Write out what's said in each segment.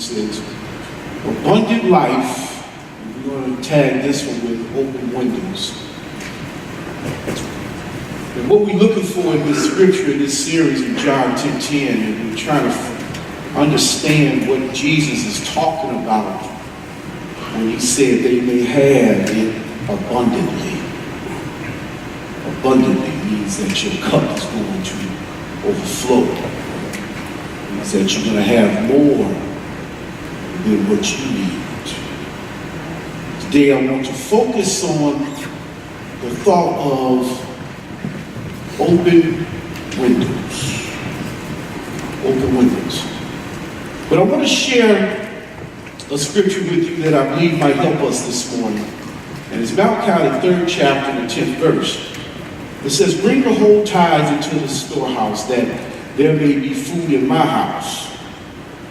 says, abundant life. We're going to tag this one with open windows. And what we're looking for in this scripture, in this series in John 10:10, and we're trying to understand what Jesus is talking about when he said they may have it abundantly. Abundantly means that your cup is going to overflow. It means that you're going to have more than what you need. Today I want to focus on the thought of open windows. Open windows. But I want to share a scripture with you that I believe might help us this morning. And it's Malachi, the 3rd chapter, the 10th verse. It says, bring the whole tithes into the storehouse, that there may be food in my house.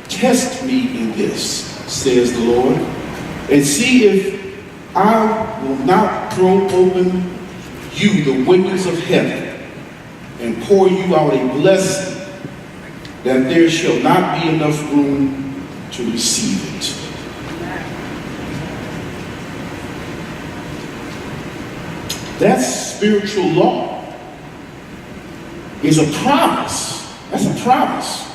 Test me in this, says the Lord, and see if I will not throw open you the windows of heaven and pour you out a blessing that there shall not be enough room to receive it. That's spiritual law. It's a promise. That's a promise.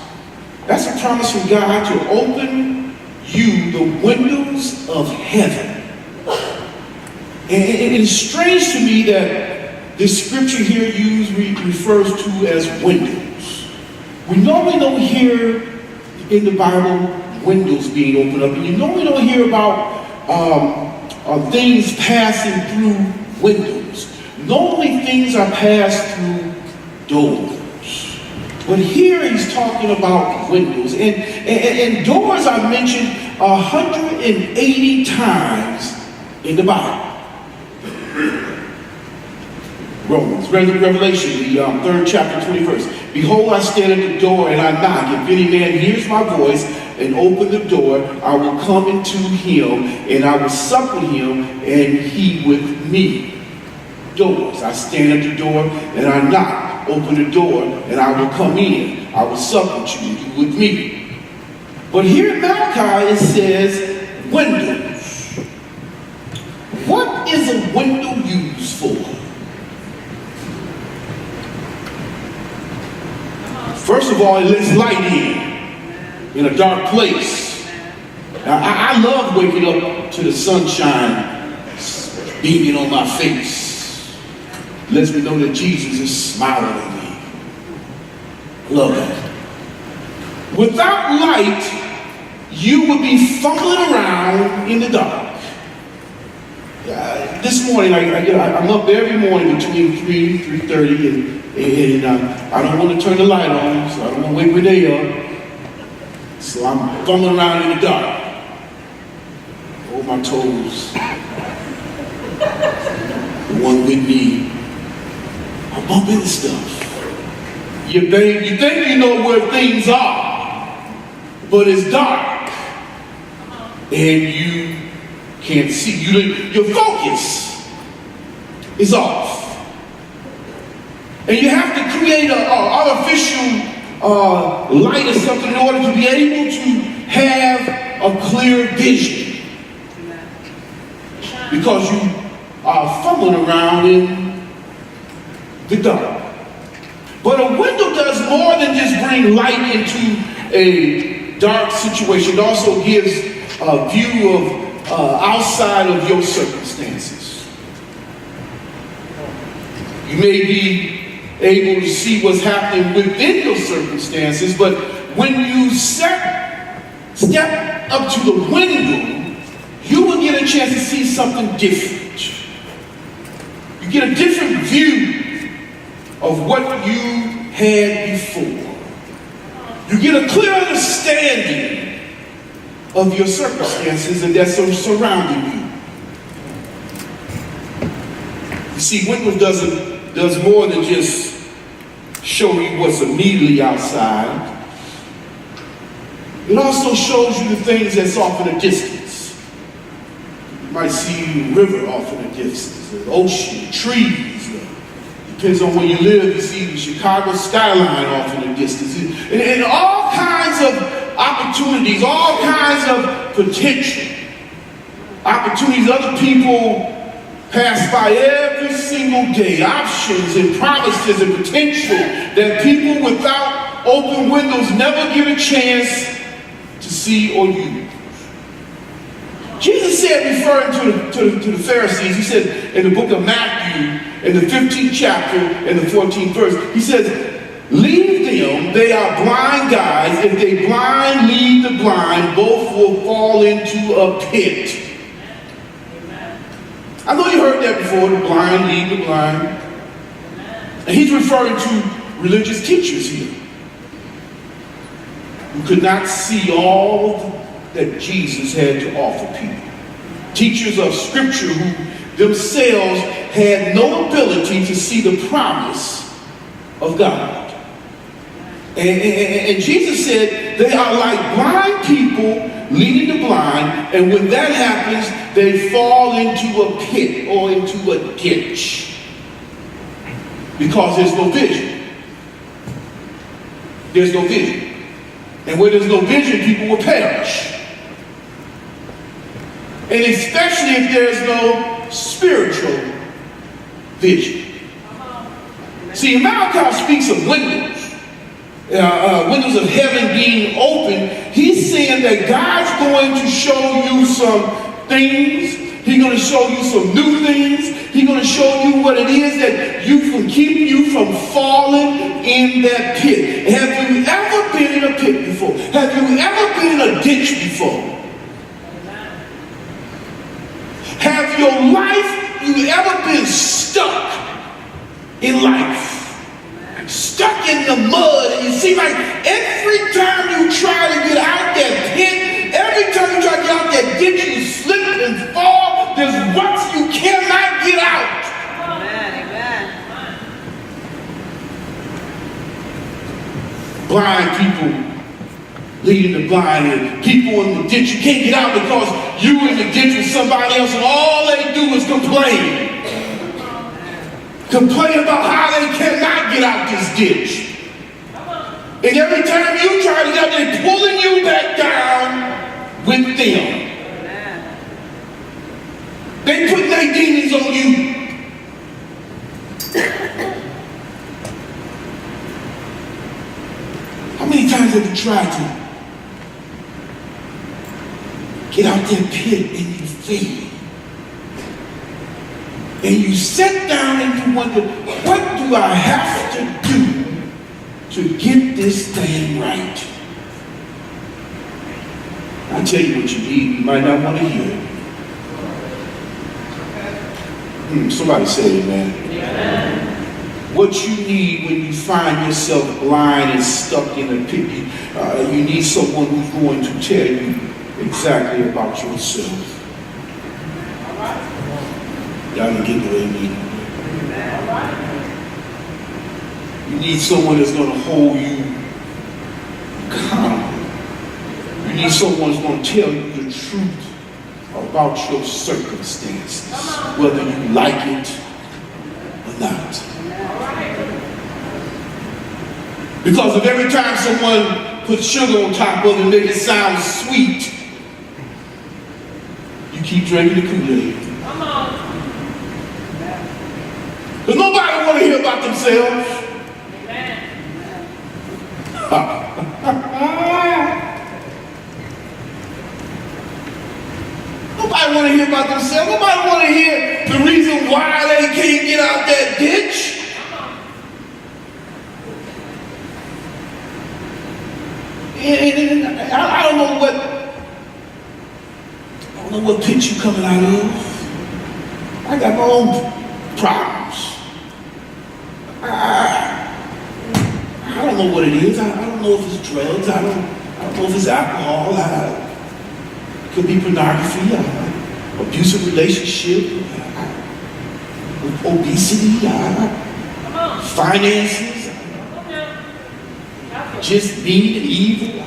That's a promise from God to open you the windows of heaven. And it is strange to me that this scripture here refers to as windows. We normally don't hear in the Bible windows being opened up, and you normally don't hear about things passing through windows. Normally things are passed through doors. But here he's talking about windows. And doors are mentioned 180 times in the Bible. Revelation, the 3rd chapter, 20th verse. Behold, I stand at the door and I knock. If any man hears my voice and open the door, I will come into him and I will sup with him and he with me. Doors. I stand at the door and I knock. Open the door and I will come in. I will sup with you and you with me. But here in Malachi it says windows. What is a window used for? First of all, it lets light in a dark place. Now, I love waking up to the sunshine beaming on my face. It lets me know that Jesus is smiling at me. Love that. Without light, you would be fumbling around in the dark. This morning, I'm up every morning between 3 and 3:30, and I don't want to turn the light on, so I don't want to wake my day up. So I'm fumbling around in the dark. Hold my toes. The one with me. I bump into stuff. You think you know where things are, but it's dark, and you can't see. Your focus is off. And you have to create an artificial light or something in order to be able to have a clear vision. Because you are fumbling around in the dark. But a window does more than just bring light into a dark situation. It also gives a view of outside of your circumstances. You may be able to see what's happening within your circumstances, but when you step up to the window, you will get a chance to see something different. You get a different view of what you had before. You get a clear understanding of your circumstances and that's surrounding you. You see, windows does more than just show you what's immediately outside. It also shows you the things that's off in the distance. You might see a river off in the distance, the ocean, trees. Depends on where you live. You see the Chicago skyline off in the distance. And all kinds of opportunities, all kinds of potential. Opportunities other people pass by every single day. Options and promises and potential that people without open windows never get a chance to see or use. Jesus said, referring to the Pharisees, he said in the book of Matthew, in the 15th chapter, in the 14th verse, he says, leave them, they are blind guides. If they blind lead the blind, both will fall into a pit. I know you heard that before, the blind lead the blind. And he's referring to religious teachers here who could not see all that Jesus had to offer people. Teachers of scripture who themselves had no ability to see the promise of God. And Jesus said they are like blind people leading the blind, and when that happens, they fall into a pit or into a ditch because there's no vision. There's no vision. And where there's no vision, people will perish. And especially if there's no spiritual vision. See, Malachi speaks of windows. Windows of heaven being open. He's saying that God's going to show you some things. He's going to show you some new things. He's going to show you what it is that can keep you from falling in that pit. Have you ever been in a pit before? Have you ever been in a ditch before? Have you ever been stuck in life? Stuck in the mud, and you see, like every time you try to get out that pit, every time you try to get out that ditch, you slip and fall. There's ruts you cannot get out. Amen. Blind people leading the blind, and people in the ditch, you can't get out because you in the ditch with somebody else, and all they do is complain. Complain about how they cannot get out this ditch. And every time you try to get out, they're pulling you back down with them. They put their demons on you. How many times have you tried to get out that pit and you fail? And you sit down and you wonder, what do I have to do to get this thing right? I'll tell you what you need. You might not want to hear it. Somebody say amen. Amen. What you need when you find yourself blind and stuck in a pit, you need someone who's going to tell you exactly about yourself. Y'all can get the way you need. You need someone that's going to hold you accountable. You need someone that's going to tell you the truth about your circumstances, whether you like it or not. Because if every time someone puts sugar on top of it and make it sound sweet, you keep drinking the Kool-Aid. Because nobody want to hear about themselves. Nobody want to hear about themselves. Nobody want to hear the reason why they can't get out that ditch. And I don't know what pit you coming out of. I got my own problems. I don't know what it is. I don't know if it's drugs. I don't know if it's alcohol. It could be pornography, abusive relationship, obesity, finances, just being evil.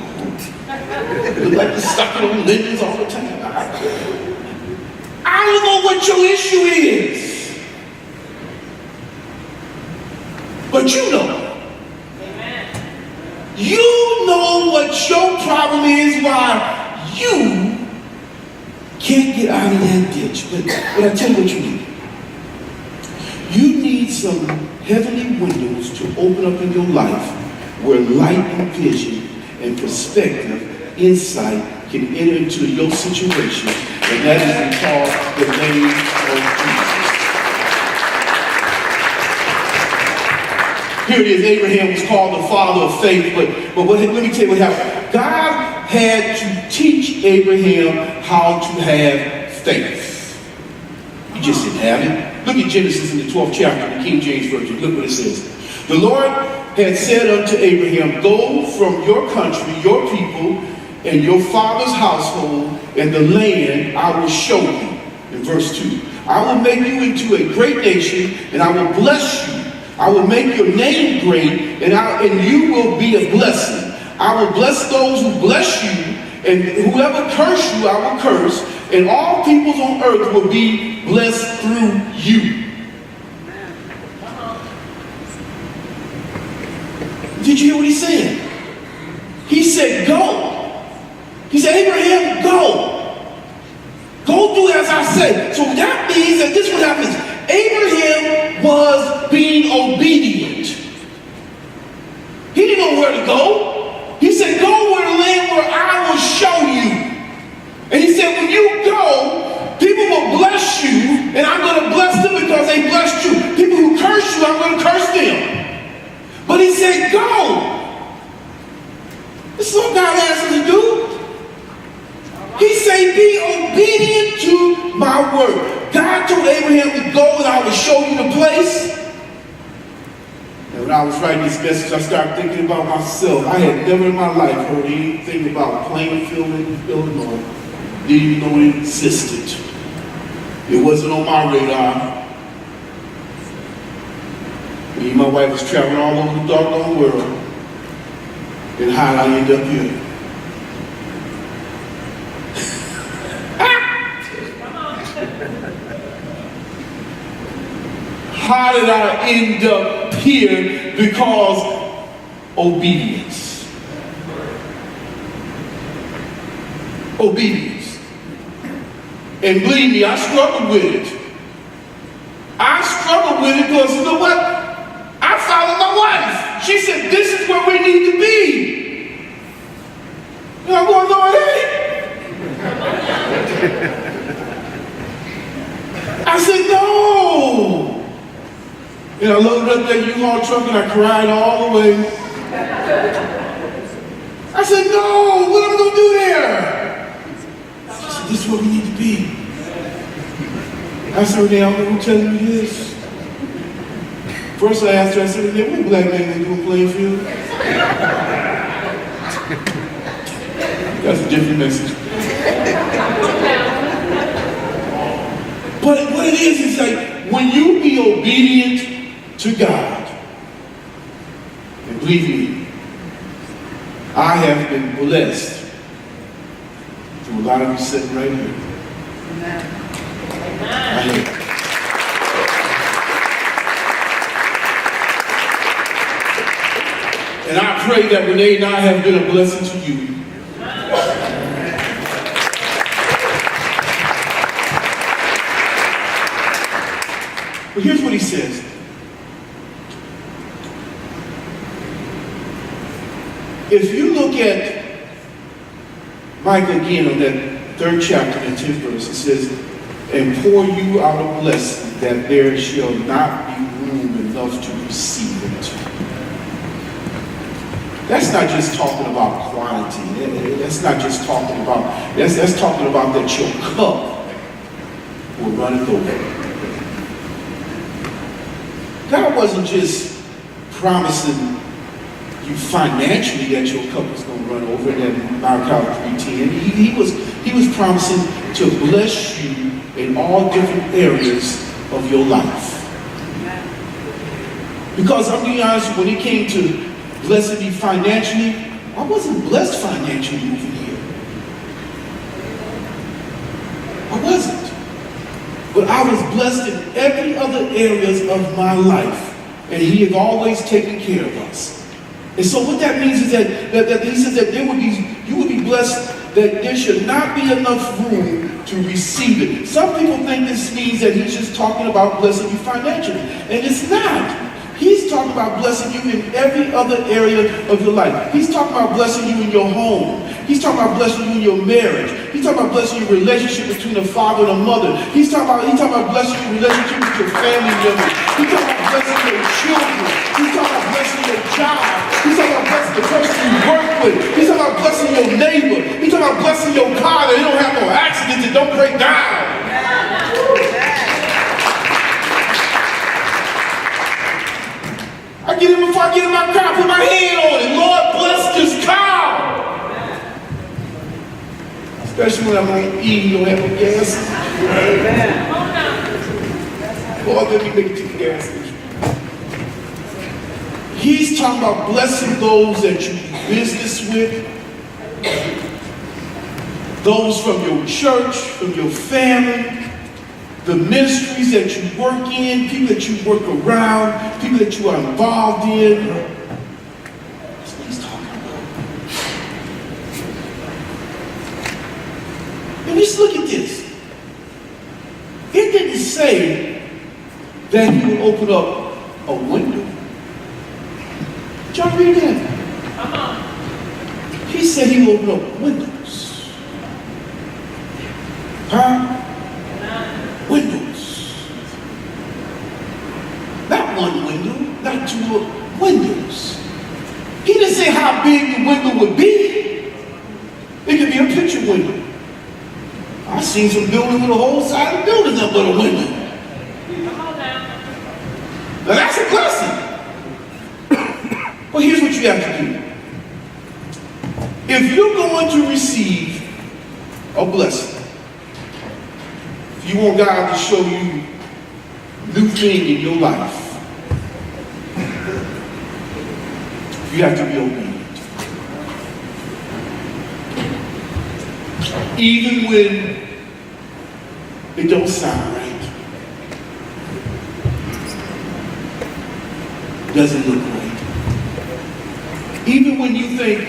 Look like you're stuck on lemons all the time. I don't know what your issue is, but you know. You know what your problem problem is why you can't get out of that ditch. But I tell you what you need. You need some heavenly windows to open up in your life where light and vision and perspective, insight can enter into your situation, and that is called the name of Jesus. Here it is. Abraham was called the father of faith, but let me tell you what happened. God had to teach Abraham how to have faith. He just didn't have it. Look at Genesis in the 12th chapter, the King James Version. Look what it says. The Lord had said unto Abraham, go from your country, your people, and your father's household, and the land I will show you. In verse 2. I will make you into a great nation, and I will bless you. I will make your name great, and you will be a blessing. I will bless those who bless you, and whoever curse you, I will curse, and all peoples on earth will be blessed through you. Did you hear what he said? He said, go. He said, Abraham, go. Go do as I say. So that means that this is what happens. Abraham was being obedient. He didn't know where to go. He said, go where the land where I will show you. And he said, when you go, people will bless you, and I'm going to bless them because they blessed you. People who curse you, I'm going to curse them. But he said, go. This is what God asked us to do. He said, be obedient to my word. God told Abraham to go, and I will show you the place. And when I was writing this message, I started thinking about myself. I had never in my life heard anything about Plainfield, Illinois. Didn't even know it existed. It wasn't on my radar. Me and my wife was traveling all over the doggone world. And how did I end up here? How did I end up here? Because obedience. Obedience. And believe me, I struggled with it. I struggled with it because, you know what? I followed my wife. She said, this is where we need to be. And I'm going, no, it ain't. I said, no. And I loaded up that U-Haul truck and I cried all the way. I said, no, what am I going to do there? She said, this is where we need to be. I said, Renee, I don't know who's telling me this. First I asked her, I said, Renee, what black man gonna do in Plainfield? That's a different message. But what it is like, when you be obedient to God, and believe me, I have been blessed through a lot of you sitting right here. Amen. And I pray that Renee and I have been a blessing to you. But here's what he says. If you look at Micah again on that 3rd chapter and 10th verse, it says, and pour you out a blessing that there shall not be room enough to receive it. That's not just talking about quantity. That's not just talking about, that's talking about that your cup will run over. God wasn't just promising you financially that your cup was going to run over, that Malachi 3:10. He was promising to bless you in all different areas of your life. Because I'm being honest, when it came to blessing me financially, I wasn't blessed financially over here. I wasn't. But I was blessed in every other areas of my life. And he had always taken care of us. And so what that means is that he says that you would be blessed that there should not be enough room to receive it. Some people think this means that he's just talking about blessing you financially, and it's not. He's talking about blessing you in every other area of your life. He's talking about blessing you in your home. He's talking about blessing you in your marriage. He's talking about blessing your relationship between a father and a mother. He's talking about blessing your relationship with your family members. He's talking about blessing your children. He's talking about blessing your job. He's talking about blessing the person you work with. He's talking about blessing your neighbor. He's talking about blessing your car that they don't have no accidents and don't break down. I get in before I get in my car, put my hand on it. Lord, bless this car. Especially when I'm on E, you don't have no gas. Amen. Lord, let me make it to the gas station. He's talking about blessing those that you do business with, those from your church, from your family, the ministries that you work in, people that you work around, people that you are involved in. That's what he's talking about. And just look at this. It didn't say that he would open up a window. Did y'all read that? He said he would open up windows. Huh? Windows. Not one window, not two windows. He didn't say how big the window would be. It could be a picture window. I've seen some buildings with a whole side of the building up with a window. Now that's a blessing. But here's what you have to do. If you're going to receive a blessing, if you want God to show you new thing in your life, you have to be obedient. Even when it don't sound right, doesn't look right. Even when you think,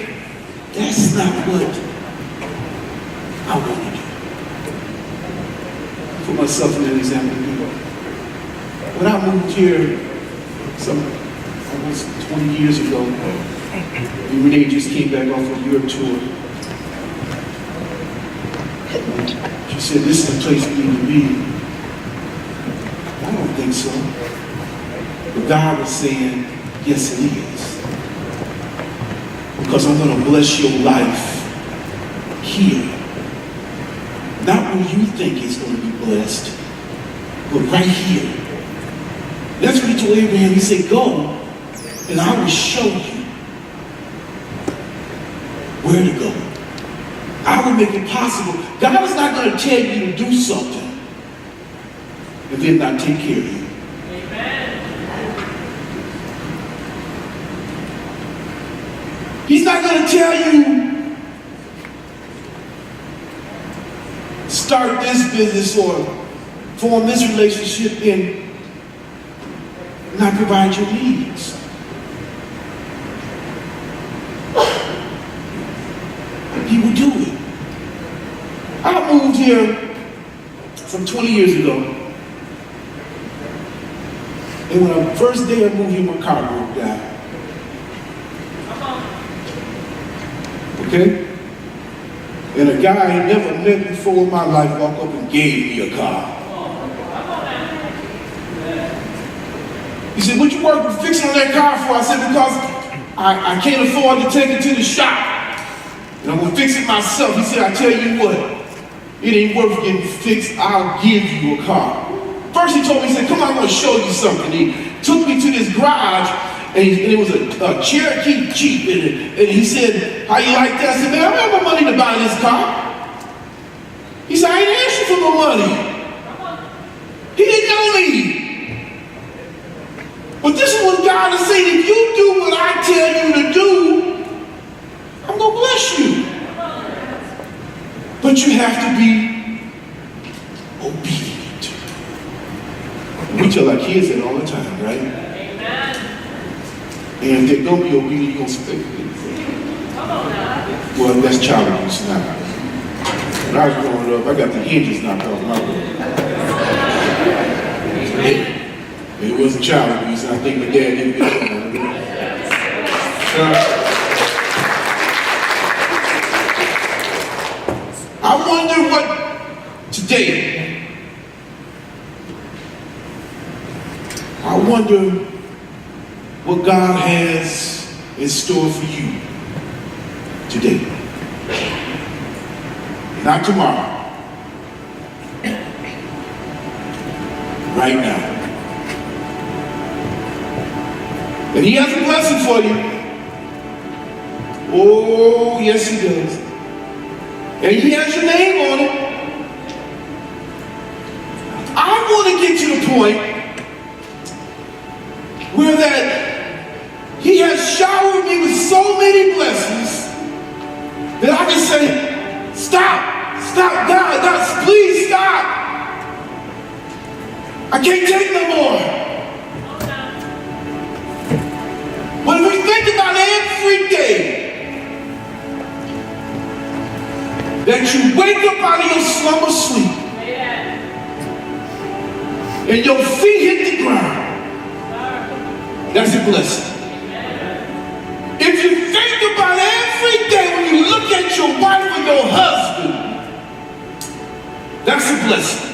that's not what I want to do. Put myself in an example. When I moved here, almost 20 years ago, and Renee just came back off a Europe tour. She said, this is the place we need to be. I don't think so. But God was saying, yes it is. Because I'm going to bless your life here. Not where you think it's going to be blessed, but right here. That's what he told Abraham. He said, go, and I will show you where to go. I will make it possible. God is not going to tell you to do something and then not take care of you. Amen. He's not going to tell you start this business or form this relationship and not provide your needs. He will do it. I moved here some 20 years ago. And when the first day I moved here, my car broke down. Okay? And a guy I never met before in my life walked up and gave me a car. He said, what you working fixing on that car for? I said, because I can't afford to take it to the shop. And I'm going to fix it myself. He said, I tell you what, it ain't worth getting fixed. I'll give you a car. First he told me, he said, come on, I'm going to show you something. He took me to this garage, and it was a Cherokee Jeep in it. And he said, how you like that? I said, man, I don't have no money to buy this car. He said, I ain't asked you for no money. He didn't know me. But this is what God is saying. If you do what I tell you to do, I'm going to bless you. But you have to be obedient. We tell our kids that all the time, right? Amen. And if they're going to be obedient, you're going to spend it. Well, Well, that's child abuse now. When I was growing up, I got the hinges knocked off my room. It wasn't child abuse, and I think my dad didn't get it. I wonder what today, I wonder what God has in store for you today. Not tomorrow. Right now. And he has a blessing for you. Oh, yes he does. And he has your name on it. I want to get to the point where that he has showered me with so many blessings that I can say, stop, God, please stop. I can't take no more. But if we think about every day that you wake up out of your slumber sleep and your feet hit the ground, that's a blessing. If you think about every day when you look at your wife or your husband, that's a blessing.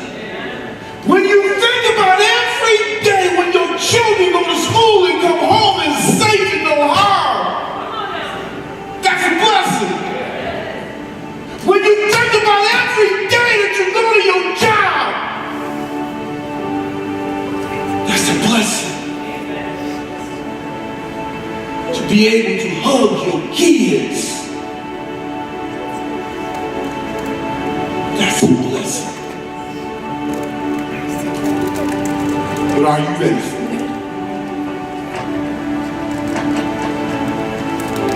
When you think about every day when your children go to school and come home and safe and no harm, that's a blessing. When you think about every day that you go to your job, that's a blessing. To be able to hug your kids, that's a blessing. But are you ready for it?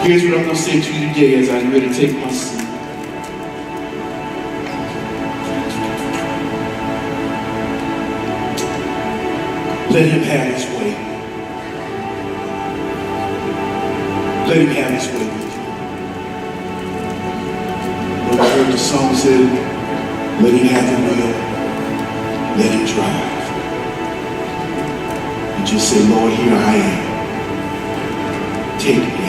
Here's what I'm going to say to you today as I'm ready to take my seat. Let him have his way. Let him have his way with you. When I heard the song said, let him have the will, let him drive. You just say, Lord, here I am. Take me.